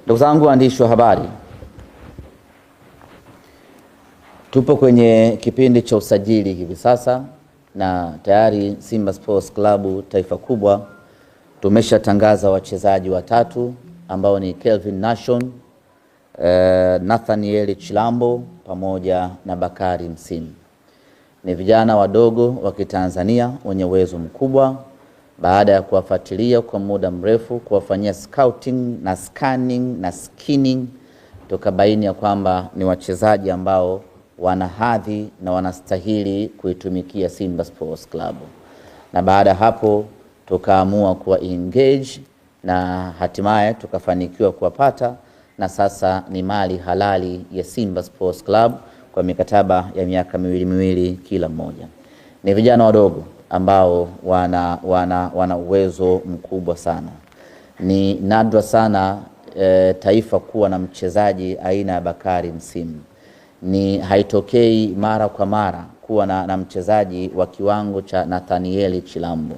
Ndugu zangu waandishi wa habari, tupo kwenye kipindi cha usajili hivi sasa na tayari Simba Sports Club taifa kubwa tumeshatangaza wachezaji watatu ambao ni Kelvin Nation, Nathaniel Chilambo pamoja na Bakari Msimu. Ni vijana wadogo wa Kitanzania wenye uwezo mkubwa. Baada ya kuwafuatilia kwa muda mrefu, kuwafanyia scouting na scanning na skinning, tukabaini ya kwamba ni wachezaji ambao wana hadhi na wanastahili kuitumikia Simba Sports Club. Na baada hapo tukaamua kuwa engage na hatimaye tukafanikiwa kuwapata, na sasa ni mali halali ya Simba Sports Club kwa mikataba ya miaka miwili kila mmoja. Ni vijana wadogo ambao wana uwezo mkubwa sana. Ni nadra sana taifa kuwa na mchezaji aina ya Bakari Msimu. Ni haitokei mara kwa mara kuwa na mchezaji wa kiwango cha Nathaniel Chilambo.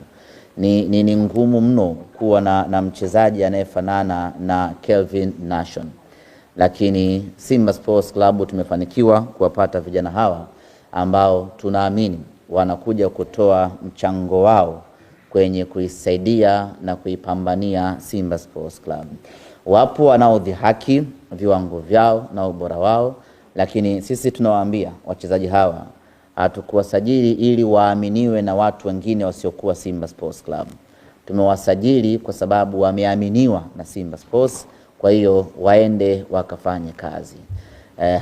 Ni ngumu mno kuwa na mchezaji anayefanana na Kelvin Nation. Lakini Simba Sports Club tumefanikiwa kuwapata vijana hawa ambao tunaamini wanakuja kutoa mchango wao kwenye kuisaidia na kuipambania Simba Sports Club. Wapo wanaodhihaki viwango vyao na ubora wao, lakini sisi tunawaambia wachezaji hawa hatukuwasajili ili waaminiwe na watu wengine wasiokuwa Simba Sports Club. Tumewasajili kwa sababu wameaminiwa na Simba Sports, kwa hiyo waende wakafanye kazi.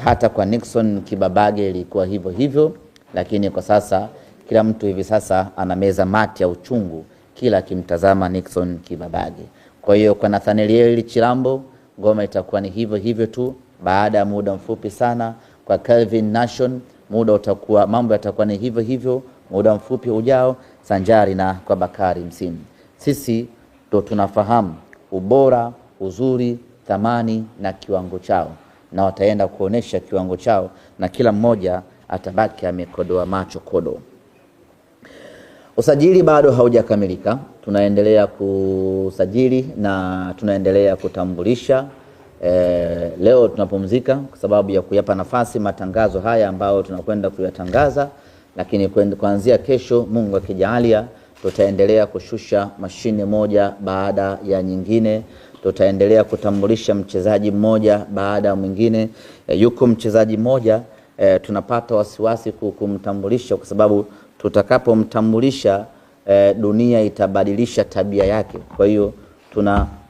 Hata kwa Nixon Kibabage ilikuwa hivyo, lakini kwa sasa kila mtu hivi sasa anameza mate ya uchungu kila akimtazama Nixon Kibabage. Kwa hiyo kwa Nathaniel Chilambo ngoma itakuwa ni hivyo tu. Baada ya muda mfupi sana kwa Kelvin Nation mambo yatakuwa ni hivyo muda mfupi ujao, sanjari na kwa Bakari Msimu. Sisi ndo tunafahamu ubora, uzuri, thamani na kiwango chao, na wataenda kuonesha kiwango chao na kila mmoja atabaki amekodoa macho kodo. Usajili bado haujakamilika. Tunaendelea kusajili na tunaendelea kutambulisha. Leo tunapumzika kwa sababu ya kuyapa nafasi matangazo haya ambao tunakwenda kuyatangaza, lakini kuanzia kesho Mungu akijalia tutaendelea kushusha mashine moja baada ya nyingine. Tutaendelea kutambulisha mchezaji mmoja baada ya mwingine. Yuko mchezaji mmoja tunapata wasiwasi kumtambulisha kwa sababu tutakapomtambulisha dunia itabadilisha tabia yake. Kwa hiyo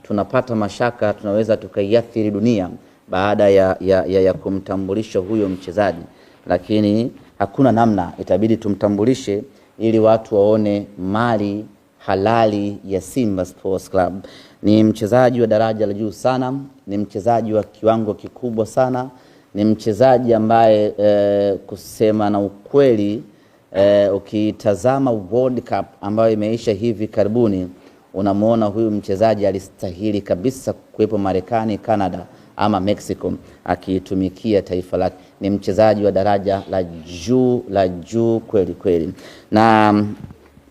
tunapata mashaka tunaweza tukaiathiri dunia baada ya kumtambulisha huyo mchezaji, lakini hakuna namna, itabidi tumtambulishe ili watu waone mali halali ya Simba Sports Club. Ni mchezaji wa daraja la juu sana, ni mchezaji wa kiwango kikubwa sana, ni mchezaji ambaye kusema na ukweli ukitazama World Cup ambayo imeisha hivi karibuni, unamuona huyu mchezaji alistahili kabisa kuwepo Marekani, Canada ama Mexico akitumikia taifa lake. Ni mchezaji wa daraja la juu kweli. Na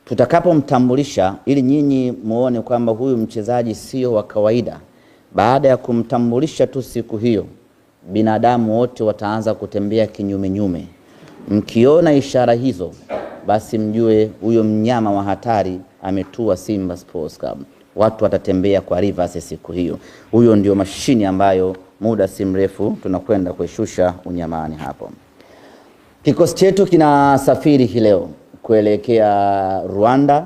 tutakapomtambulisha ili nyinyi muone kwamba huyu mchezaji sio wa kawaida, baada ya kumtambulisha tu siku hiyo binadamu wote wataanza kutembea kinyume. Mkiona ishara hizo, basi mjue huyo mnyama wa hatari ametua Simba Sports Club. Watu watatembea kwa reverse siku hiyo. Huyo ndio mashini ambayo muda si mrefu tunakwenda kuishusha unyamani hapo. Kikosi chetu kinasafiri hii leo kuelekea Rwanda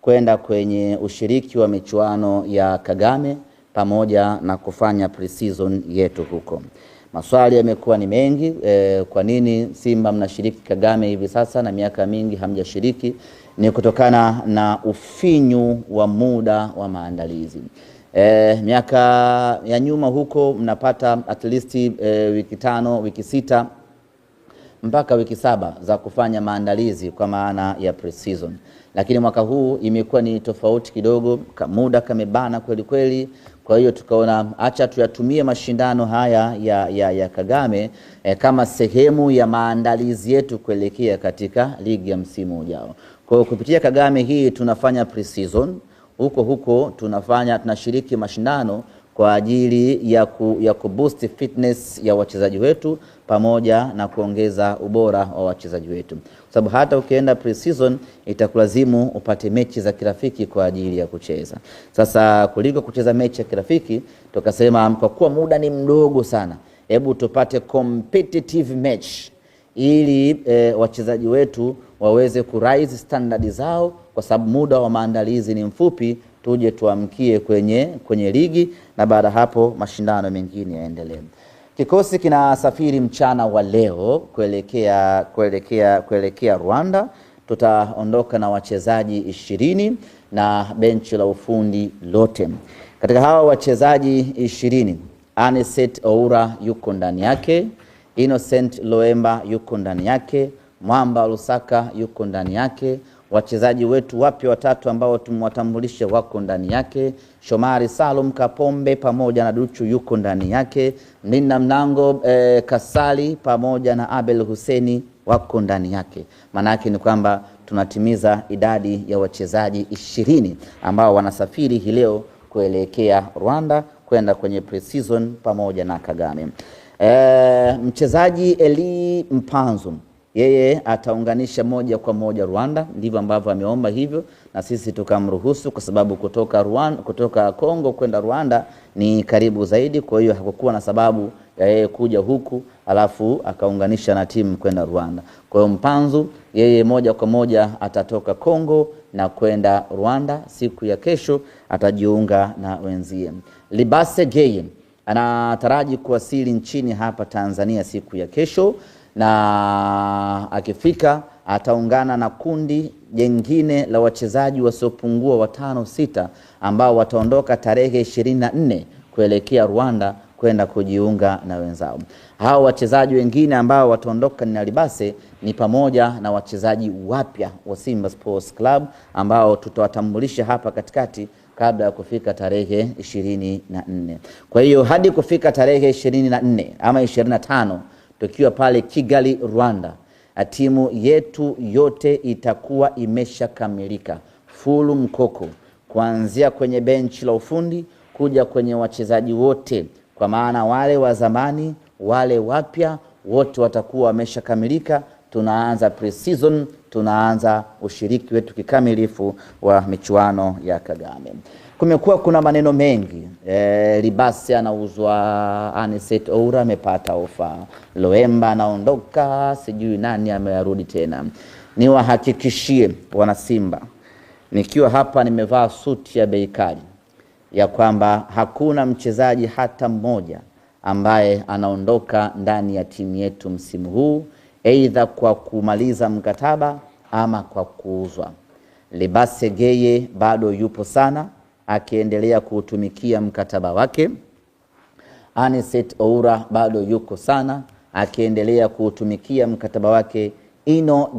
kwenda kwenye ushiriki wa michuano ya Kagame pamoja na kufanya pre-season yetu huko. Maswali yamekuwa ni mengi, kwa nini Simba mnashiriki Kagame hivi sasa na miaka mingi hamjashiriki? Ni kutokana na ufinyu wa muda wa maandalizi. Miaka ya nyuma huko mnapata at least wiki 5, wiki 6 mpaka wiki 7 za kufanya maandalizi kwa maana ya pre-season. Lakini mwaka huu imekuwa ni tofauti kidogo, muda kamebana kweli. Kwa hiyo tukaona acha tuyatumie mashindano haya ya Kagame kama sehemu ya maandalizi yetu kuelekea katika ligi ya msimu ujao. Kwa hiyo kupitia Kagame hii tunafanya pre-season, huko tunashiriki mashindano kwa ajili ya kuboost fitness ya wachezaji wetu pamoja na kuongeza ubora wa wachezaji wetu. Kwa sababu hata ukienda pre-season itakulazimu upate mechi za kirafiki kwa ajili ya kucheza. Sasa kuliko kucheza mechi ya kirafiki, tukasema kwa kuwa muda ni mdogo sana, hebu tupate competitive match ili wachezaji wetu waweze kurise standard zao, kwa sababu muda wa maandalizi ni mfupi, tuje tuamkie kwenye ligi na baada hapo mashindano mengine yaendelee. Kikosi kinasafiri mchana wa leo kuelekea Rwanda. Tutaondoka na wachezaji 20 na benchi la ufundi lote. Katika hawa wachezaji 20, Anicet Oura yuko ndani yake, Innocent Loemba yuko ndani yake, Mwamba Lusaka yuko ndani yake, wachezaji wetu wapya watatu ambao tumwatambulishe wako ndani yake, Shomari Salum Kapombe pamoja na Duchu yuko ndani yake, Mlinda mlango Kasali pamoja na Abel Huseni wako ndani yake. Maana yake ni kwamba tunatimiza idadi ya wachezaji 20 ambao wanasafiri hii leo kuelekea Rwanda kwenda kwenye pre-season pamoja na Kagame. Mchezaji Eli Mpanzu yeye ataunganisha moja kwa moja Rwanda, ndivyo ambavyo ameomba hivyo na sisi tukamruhusu, kwa sababu kutoka Kongo kwenda Rwanda ni karibu zaidi. Kwa hiyo hakukuwa na sababu ya yeye kuja huku alafu akaunganisha na timu kwenda Rwanda. Kwa hiyo Mpanzu yeye moja kwa moja atatoka Kongo na kwenda Rwanda. Siku ya kesho atajiunga na wenzie. Libase Geye anataraji kuwasili nchini hapa Tanzania siku ya kesho, na akifika ataungana na kundi jengine la wachezaji wasiopungua 5-6 ambao wataondoka tarehe 24 kuelekea Rwanda kwenda kujiunga na wenzao. Hao wachezaji wengine ambao wataondoka na Libase ni pamoja na wachezaji wapya wa Simba Sports Club ambao tutawatambulisha hapa katikati kabla ya kufika tarehe 24. Kwa hiyo hadi kufika tarehe 24 ama 25 tukiwa pale Kigali Rwanda, timu yetu yote itakuwa imeshakamilika full mkoko, kuanzia kwenye benchi la ufundi kuja kwenye wachezaji wote, kwa maana wale wa zamani wale wapya wote watakuwa wameshakamilika. Tunaanza pre-season, tunaanza ushiriki wetu kikamilifu wa michuano ya Kagame. Kumekuwa kuna maneno mengi, Libase anauzwa, Anicet Oura amepata ofa, Loemba anaondoka, sijui nani amerudi tena. Niwahakikishie wana Simba, nikiwa hapa nimevaa suti ya bei kali, ya kwamba hakuna mchezaji hata mmoja ambaye anaondoka ndani ya timu yetu msimu huu, aidha kwa kumaliza mkataba ama kwa kuuzwa. Libase Geye bado yupo sana akiendelea kutumikia mkataba wake. Anicet Oura bado yuko sana akiendelea kutumikia mkataba wake.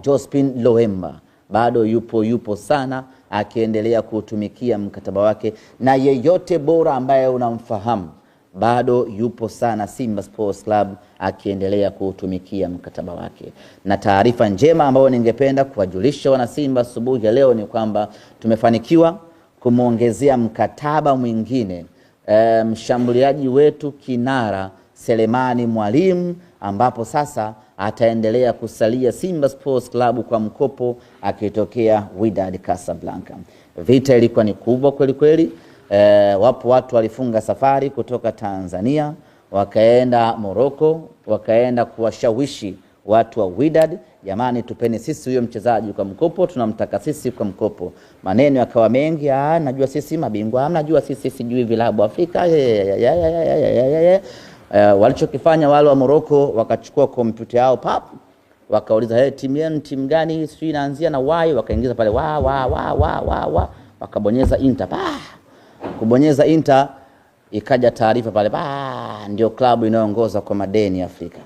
Jospin Loemba bado yupo sana akiendelea kutumikia mkataba wake, na yeyote bora ambaye unamfahamu bado yupo sana Simba Sports Club akiendelea kutumikia mkataba wake. Na taarifa njema ambayo ningependa kuwajulisha wana Simba asubuhi ya leo ni kwamba tumefanikiwa kumuongezea mkataba mwingine mshambuliaji wetu kinara Selemani Mwalimu, ambapo sasa ataendelea kusalia Simba Sports Club kwa mkopo akitokea Wydad Casablanca. Vita ilikuwa ni kubwa kweli kweli. Wapo watu walifunga safari kutoka Tanzania wakaenda Morocco, wakaenda kuwashawishi watu wa Wydad, jamani tupeni sisi huyo mchezaji kwa mkopo, tunamtaka sisi kwa mkopo. Maneno yakawa mengi, najua sisi mabingwa, najua sisi sijui vilabu Afrika. Walichokifanya wale wa Morocco, wakachukua kompyuta yao wakauliza timu yenu timu gani, sio inaanzia na Y, wakaingiza pale wakabonyeza enter. Kubonyeza enter ikaja taarifa pale, ndio klabu inayoongoza kwa madeni Afrika.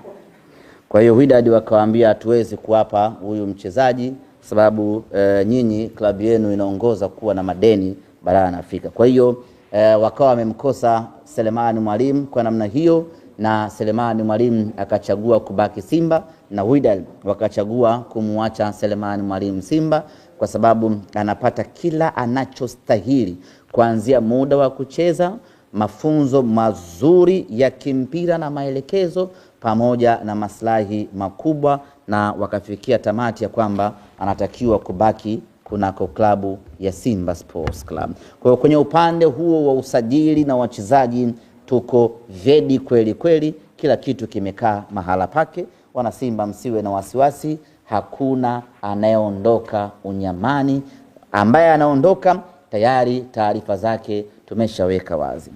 Kwa hiyo Wydad wakawaambia hatuwezi kuwapa huyu mchezaji sababu nyinyi klabu yenu inaongoza kuwa na madeni barani Afrika. Kwa hiyo wakawa wamemkosa Selemani Mwalimu kwa namna hiyo, na Selemani Mwalimu akachagua kubaki Simba, na Wydad wakachagua kumuacha Selemani Mwalimu Simba kwa sababu anapata kila anachostahili, kuanzia muda wa kucheza, mafunzo mazuri ya kimpira na maelekezo pamoja na maslahi makubwa, na wakafikia tamati ya kwamba anatakiwa kubaki kunako klabu ya Simba Sports Club. Kwa hiyo kwenye upande huo wa usajili na wachezaji tuko vedi kweli kweli, kila kitu kimekaa mahala pake. Wana Simba msiwe na wasiwasi, hakuna anayeondoka unyamani. Ambaye anaondoka tayari taarifa zake tumeshaweka wazi.